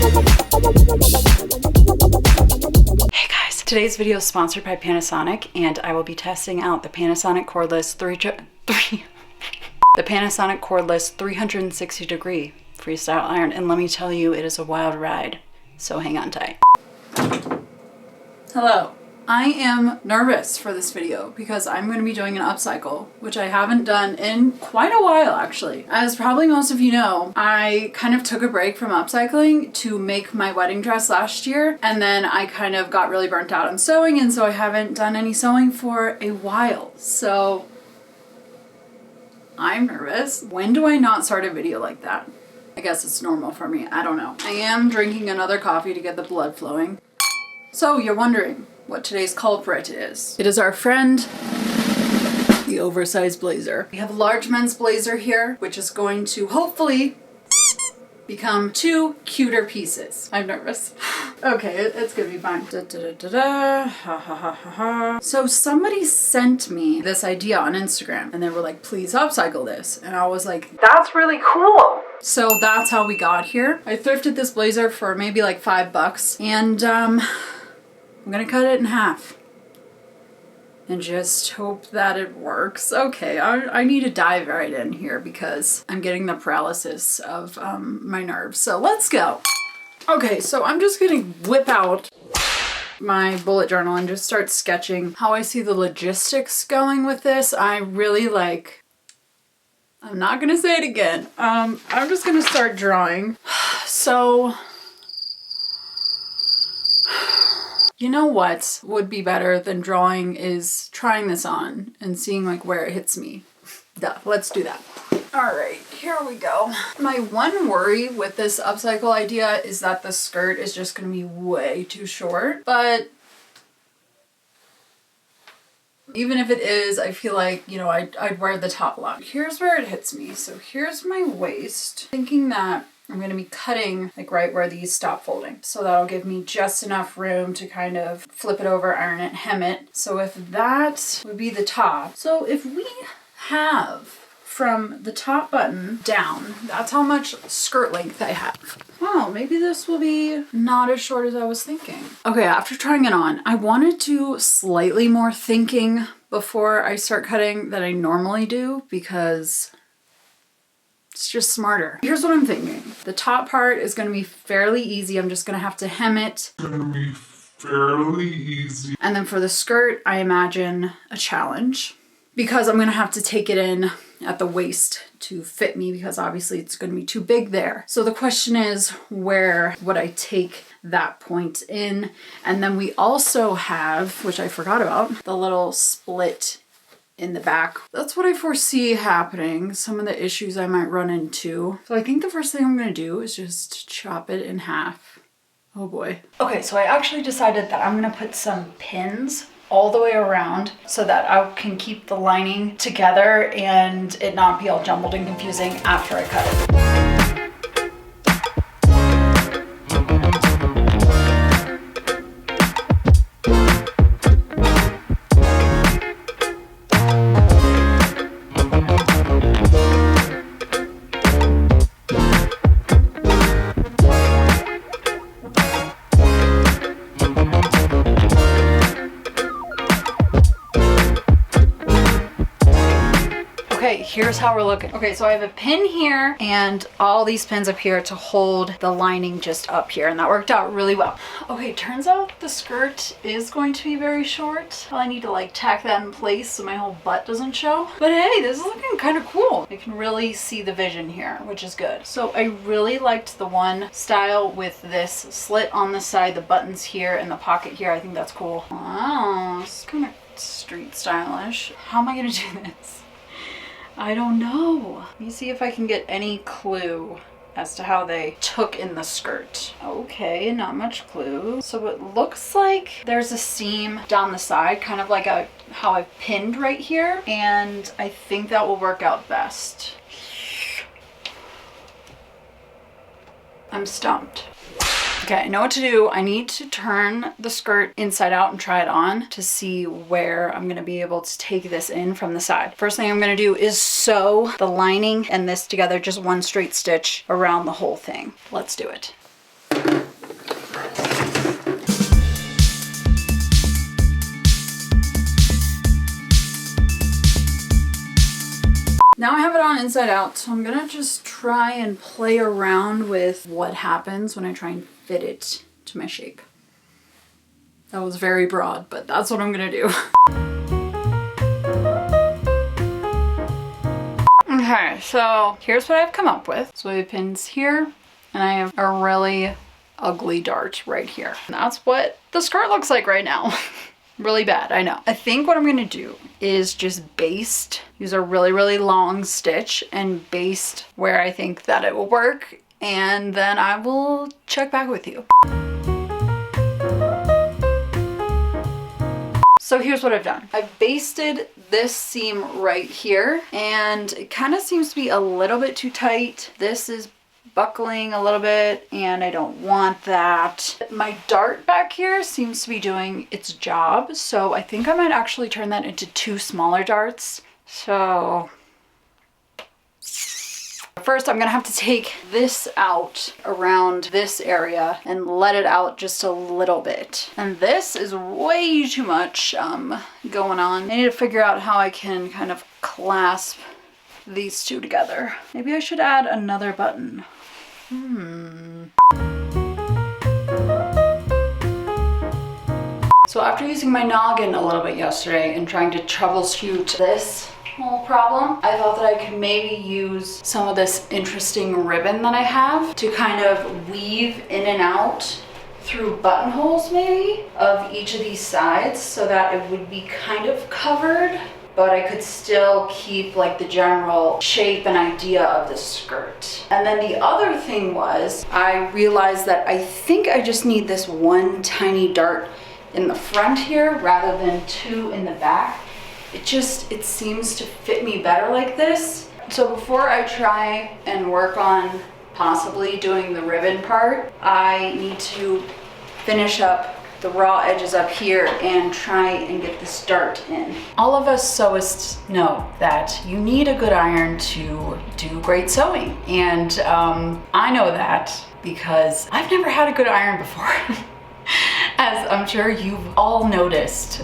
Hey guys, today's video is sponsored by Panasonic, and I will be testing out the Panasonic cordless the Panasonic cordless 360-degree freestyle iron, and let me tell you, it is a wild ride, so hang on tight. Hello. I am nervous for this video because I'm going to be doing an upcycle, which I haven't done in quite a while actually. As probably most of you know, I kind of took a break from upcycling to make my wedding dress last year, and then I kind of got really burnt out on sewing, and so I haven't done any sewing for a while. So I'm nervous. When do I not start a video like that? I guess it's normal for me. I don't know. I am drinking another coffee to get the blood flowing. So you're wondering what today's culprit is. It is our friend, the oversized blazer. We have a large men's blazer here, which is going to hopefully become 2 cuter pieces. I'm nervous. Okay, it's gonna be fine. Da, da, da, da, da. Ha, ha, ha, ha, ha. So somebody sent me this idea on Instagram, and they were like, please upcycle this. And I was like, that's really cool. So that's how we got here. I thrifted this blazer for maybe like $5, and I'm gonna cut it in half and just hope that it works. Okay, I need to dive right in here because I'm getting the paralysis of my nerves. So let's go. Okay, so I'm just gonna whip out my bullet journal and just start sketching how I see the logistics going with this. I'm not gonna say it again. I'm just gonna start drawing. So, you know what would be better than drawing is trying this on and seeing like where it hits me. Duh, let's do that. All right, here we go. My one worry with this upcycle idea is that the skirt is just gonna be way too short, but even if it is, I feel like, you know, I'd wear the top long. Here's where it hits me. So here's my waist, thinking that I'm going to be cutting like right where these stop folding. So that'll give me just enough room to kind of flip it over, iron it, hem it. So if that would be the top. So if we have from the top button down, that's how much skirt length I have. Wow, maybe this will be not as short as I was thinking. Okay, after trying it on, I wanted to do slightly more thinking before I start cutting than I normally do because it's just smarter. Here's what I'm thinking. The top part is gonna be fairly easy. I'm just gonna have to hem it. And then for the skirt, I imagine a challenge because I'm gonna have to take it in at the waist to fit me because obviously it's gonna be too big there. So the question is, where would I take that point in? And then we also have, which I forgot about, the little split in the back. That's what I foresee happening, some of the issues I might run into. So I think the first thing I'm gonna do is just chop it in half. Oh boy. Okay, so I actually decided that I'm gonna put some pins all the way around so that I can keep the lining together and it not be all jumbled and confusing after I cut it. Okay, here's how we're looking. Okay, so I have a pin here and all these pins up here to hold the lining just up here, and that worked out really well. Okay, turns out the skirt is going to be very short. I need to like tack that in place so my whole butt doesn't show. But hey, this is looking kind of cool. I can really see the vision here, which is good. So I really liked the one style with this slit on the side, the buttons here and the pocket here. I think that's cool. Wow, it's kind of street stylish. How am I gonna do this? I don't know. Let me see if I can get any clue as to how they took in the skirt. Okay, not much clue. So it looks like there's a seam down the side, kind of like how I've pinned right here, and I think that will work out best. I'm stumped. Okay, I know what to do. I need to turn the skirt inside out and try it on to see where I'm gonna be able to take this in from the side. First thing I'm gonna do is sew the lining and this together, just one straight stitch around the whole thing. Let's do it. inside out, so I'm gonna just try and play around with what happens when I try and fit it to my shape. That was very broad, but that's what I'm gonna do. Okay, so here's what I've come up with. So I have pins here, and I have a really ugly dart right here. And that's what the skirt looks like right now. Really bad, I know. I think what I'm gonna do is just baste, use a really, really long stitch and baste where I think that it will work, and then I will check back with you. So here's what I've done. I've basted this seam right here, and it kind of seems to be a little bit too tight. This is buckling a little bit, and I don't want that. My dart back here seems to be doing its job, so I think I might actually turn that into 2 smaller darts. So first I'm gonna have to take this out around this area and let it out just a little bit. And this is way too much going on. I need to figure out how I can kind of clasp these two together. Maybe I should add another button. So after using my noggin a little bit yesterday and trying to troubleshoot this whole problem, I thought that I could maybe use some of this interesting ribbon that I have to kind of weave in and out through buttonholes maybe of each of these sides so that it would be kind of covered, but I could still keep like the general shape and idea of the skirt. And then the other thing was, I realized that I think I just need this one tiny dart in the front here rather than 2 in the back. It seems to fit me better like this. So before I try and work on possibly doing the ribbon part, I need to finish up the raw edges up here and try and get this dart in. All of us sewists know that you need a good iron to do great sewing. And I know that because I've never had a good iron before. As I'm sure you've all noticed.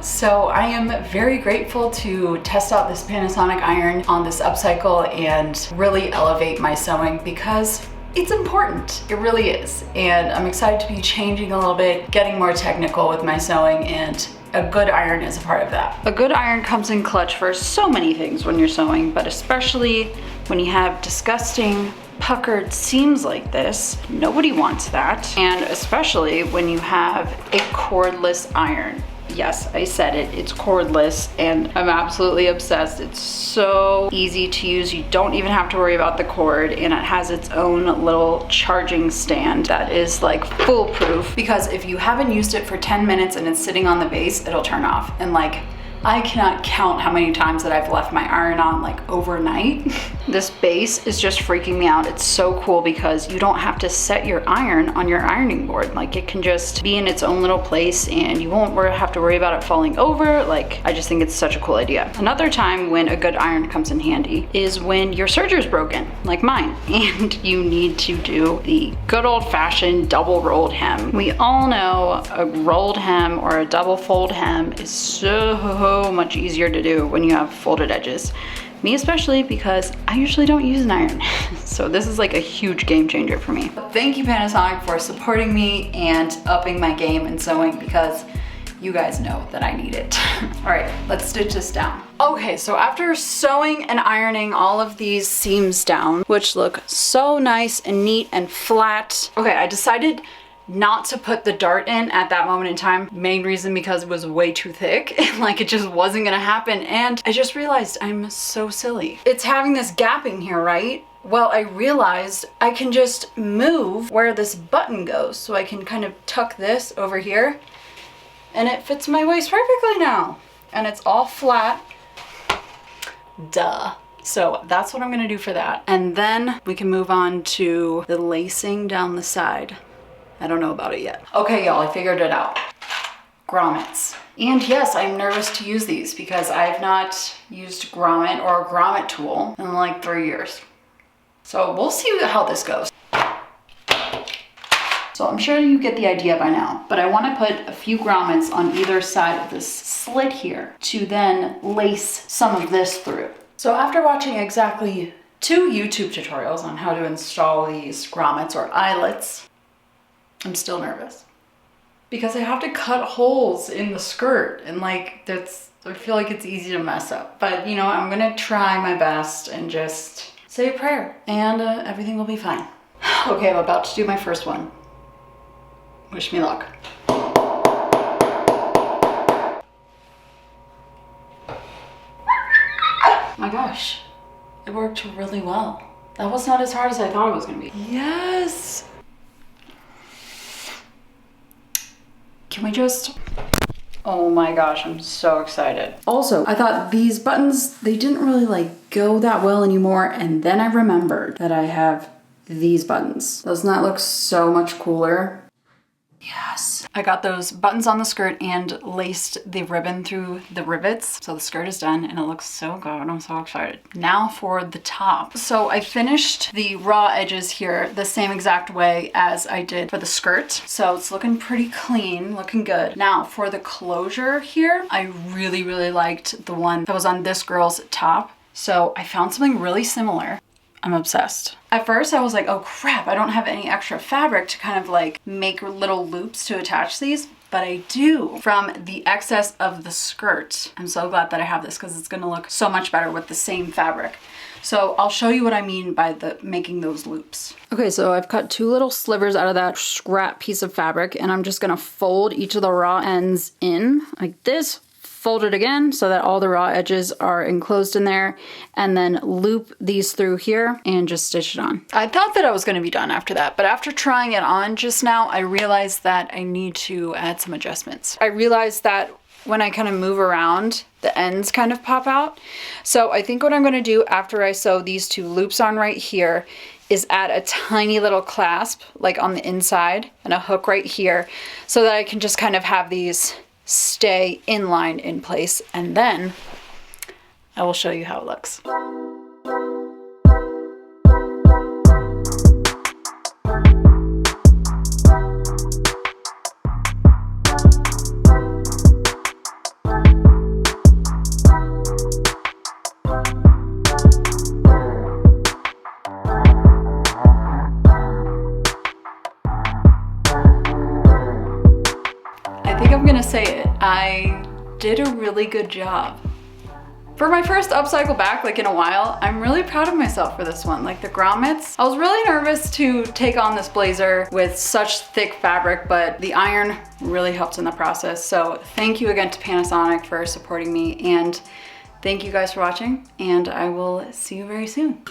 So I am very grateful to test out this Panasonic iron on this Upcycle and really elevate my sewing because it's important. It really is. And I'm excited to be changing a little bit, getting more technical with my sewing, and a good iron is a part of that. A good iron comes in clutch for so many things when you're sewing, but especially when you have disgusting puckered seams like this. Nobody wants that. And especially when you have a cordless iron. Yes, I said it, it's cordless, and I'm absolutely obsessed. It's so easy to use. You don't even have to worry about the cord, and it has its own little charging stand that is like foolproof, because if you haven't used it for 10 minutes and it's sitting on the base, it'll turn off. And like, I cannot count how many times that I've left my iron on like overnight. This base is just freaking me out. It's so cool because you don't have to set your iron on your ironing board. Like, it can just be in its own little place and you won't have to worry about it falling over. Like, I just think it's such a cool idea. Another time when a good iron comes in handy is when your serger's broken, like mine, and you need to do the good old-fashioned double rolled hem. We all know a rolled hem or a double fold hem is so much easier to do when you have folded edges. Me especially, because I usually don't use an iron. So this is like a huge game changer for me. Thank you, Panasonic, for supporting me and upping my game in sewing, because you guys know that I need it. All right, let's stitch this down. Okay, so after sewing and ironing all of these seams down, which look so nice and neat and flat, okay, I decided not to put the dart in at that moment in time. Main reason because it was way too thick and like it just wasn't gonna happen. And I just realized I'm so silly. It's having this gapping here, right? Well, I realized I can just move where this button goes. So I can kind of tuck this over here and it fits my waist perfectly now. And it's all flat. Duh. So that's what I'm gonna do for that. And then we can move on to the lacing down the side. I don't know about it yet. Okay, y'all, I figured it out. Grommets. And yes, I'm nervous to use these because I've not used grommet or a grommet tool in like 3 years. So we'll see how this goes. So I'm sure you get the idea by now, but I want to put a few grommets on either side of this slit here to then lace some of this through. So after watching exactly 2 YouTube tutorials on how to install these grommets or eyelets, I'm still nervous. Because I have to cut holes in the skirt and like I feel like it's easy to mess up. But you know, I'm gonna try my best and just say a prayer and everything will be fine. Okay, I'm about to do my first one. Wish me luck. My gosh, it worked really well. That was not as hard as I thought it was gonna be. Yes! Can we just... Oh my gosh, I'm so excited. Also, I thought these buttons, they didn't really like go that well anymore, and then I remembered that I have these buttons. Doesn't that look so much cooler? Yes. I got those buttons on the skirt and laced the ribbon through the rivets. So the skirt is done and it looks so good. I'm so excited. Now for the top. So I finished the raw edges here the same exact way as I did for the skirt. So it's looking pretty clean, looking good. Now for the closure here, I really, really liked the one that was on this girl's top. So I found something really similar. I'm obsessed. At first I was like, oh crap, I don't have any extra fabric to kind of like make little loops to attach these, but I do from the excess of the skirt. I'm so glad that I have this because it's gonna look so much better with the same fabric. So I'll show you what I mean by making those loops. Okay, so I've cut 2 little slivers out of that scrap piece of fabric and I'm just gonna fold each of the raw ends in like this. Fold it again so that all the raw edges are enclosed in there, and then loop these through here and just stitch it on. I thought that I was gonna be done after that, but after trying it on just now, I realized that I need to add some adjustments. I realized that when I kind of move around, the ends kind of pop out. So I think what I'm gonna do after I sew these 2 loops on right here is add a tiny little clasp like on the inside and a hook right here so that I can just kind of have these stay in line in place, and then I will show you how it looks. I'm gonna say it. I did a really good job. For my first upcycle back like in a while, I'm really proud of myself for this one. Like the grommets, I was really nervous to take on this blazer with such thick fabric, but the iron really helped in the process. So thank you again to Panasonic for supporting me, and thank you guys for watching, and I will see you very soon.